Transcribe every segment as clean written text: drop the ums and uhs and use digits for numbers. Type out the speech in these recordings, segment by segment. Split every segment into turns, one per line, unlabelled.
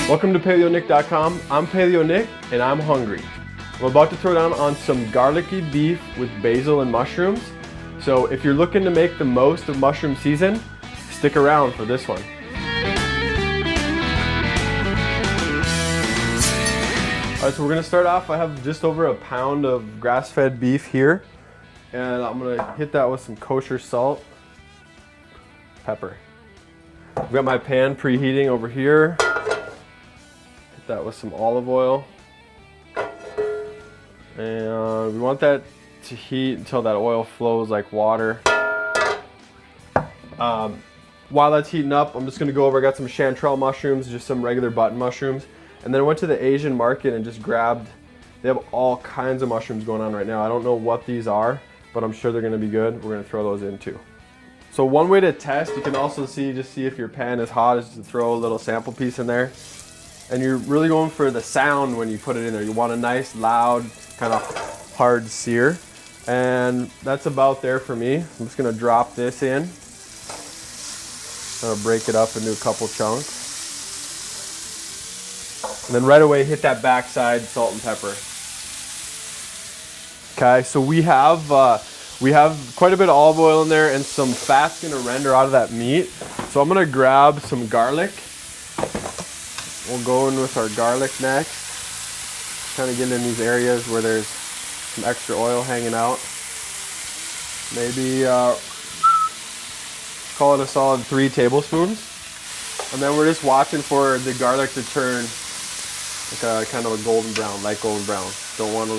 Welcome to PaleoNick.com. I'm Paleo Nick and I'm hungry. I'm about to throw down on some garlicky beef with basil and mushrooms. So if you're looking to make the most of mushroom season, stick around for this one. All right, so we're gonna start off. I have just over a pound of grass-fed beef here, and I'm gonna hit that with some kosher salt, pepper. I've got my pan preheating over here. Hit that with some olive oil. And we want that to heat until that oil flows like water. While that's heating up, I'm just gonna go over, I got some chanterelle mushrooms, just some regular button mushrooms. And then I went to the Asian market and just grabbed, they have all kinds of mushrooms going on right now. I don't know what these are, but I'm sure they're gonna be good. We're gonna throw those in too. So one way to test, you can also see if your pan is hot, is to throw a little sample piece in there. And you're really going for the sound when you put it in there. You want a nice, loud, kind of hard sear. And that's about there for me. I'm just gonna drop this in. I'm gonna break it up into a couple chunks. And then right away hit that backside, salt and pepper. Okay, so we have quite a bit of olive oil in there and some fat's gonna render out of that meat. So I'm gonna grab some garlic. We'll go in with our garlic next. Kind of get in these areas where there's some extra oil hanging out. Maybe call it a solid 3 tablespoons. And then we're just watching for the garlic to turn like a kind of a golden brown, light golden brown. Don't want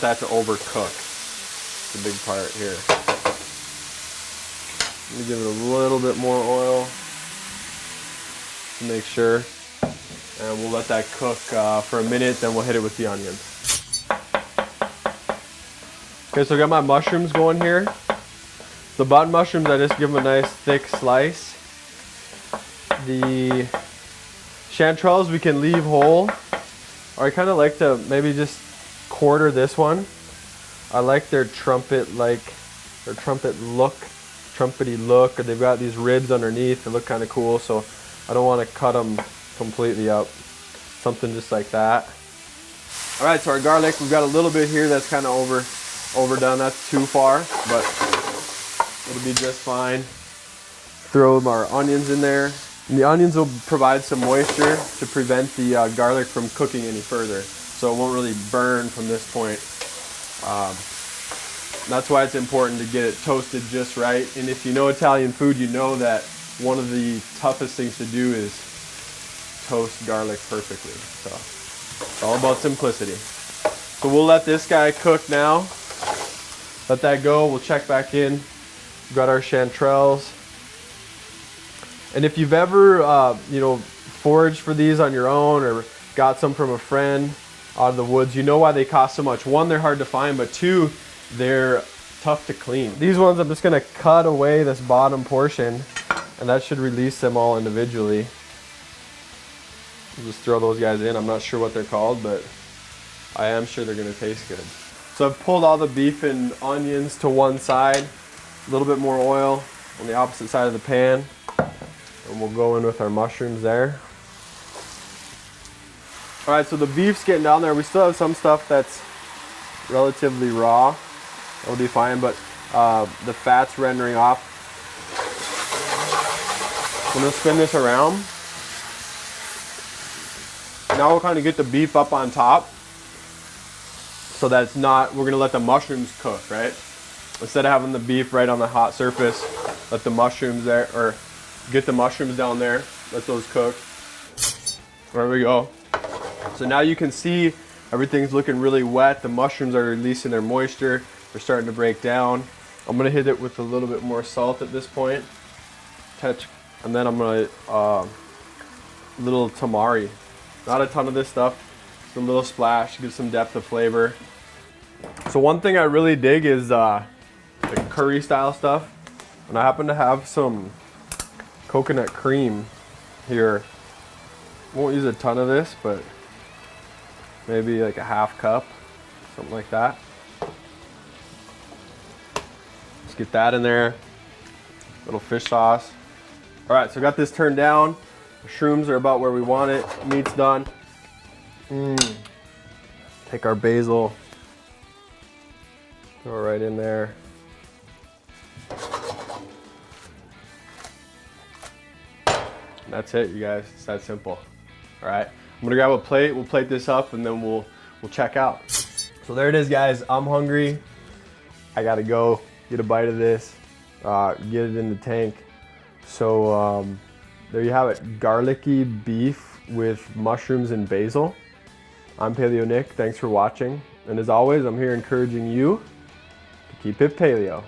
that to overcook. It's a big part here. Let me give it a little bit more oil to make sure. And we'll let that cook for a minute, then we'll hit it with the onions. Okay, so I got my mushrooms going here. The button mushrooms, I just give them a nice thick slice. The chanterelles we can leave whole, or I kind of like to maybe just quarter this one. I like their trumpety look, or they've got these ribs underneath. They look kind of cool, so I don't want to cut them completely up. Something just like that. All right, so our garlic, we've got a little bit here that's kind of overdone. That's too far, but it'll be just fine. Throw our onions in there. And the onions will provide some moisture to prevent the garlic from cooking any further. So it won't really burn from this point. That's why it's important to get it toasted just right. And if you know Italian food, you know that one of the toughest things to do is toast garlic perfectly. So it's all about simplicity. So we'll let this guy cook now. Let that go, we'll check back in. We've got our chanterelles. And if you've ever, foraged for these on your own or got some from a friend out of the woods, you know why they cost so much. 1, they're hard to find, but 2, they're tough to clean. These ones, I'm just gonna cut away this bottom portion, and that should release them all individually. We'll just throw those guys in. I'm not sure what they're called, but I am sure they're gonna taste good. So I've pulled all the beef and onions to one side, a little bit more oil on the opposite side of the pan. And we'll go in with our mushrooms there. All right, so the beef's getting down there. We still have some stuff that's relatively raw. That'll be fine, but the fat's rendering off. I'm gonna spin this around. Now we'll kind of get the beef up on top so that it's not, we're gonna let the mushrooms cook, right? Instead of having the beef right on the hot surface, let the mushrooms there, or get the mushrooms down there, let those cook. There we go. So now you can see everything's looking really wet. The mushrooms are releasing their moisture. They're starting to break down. I'm gonna hit it with a little bit more salt at this point. And then I'm gonna, little tamari. Not a ton of this stuff, just a little splash, give some depth of flavor. So one thing I really dig is the curry style stuff. And I happen to have some coconut cream here. Won't use a ton of this, but maybe like a half cup, something like that. Let's get that in there. Little fish sauce. All right, so I got this turned down. Shrooms are about where we want it. Meat's done. Take our basil. Throw it right in there. That's it, you guys. It's that simple. All right, I'm gonna grab a plate. We'll plate this up, and then we'll check out. So there it is, guys. I'm hungry. I gotta go get a bite of this, get it in the tank. So there you have it. Garlicky beef with mushrooms and basil. I'm Paleo Nick. Thanks for watching. And as always, I'm here encouraging you to keep it paleo.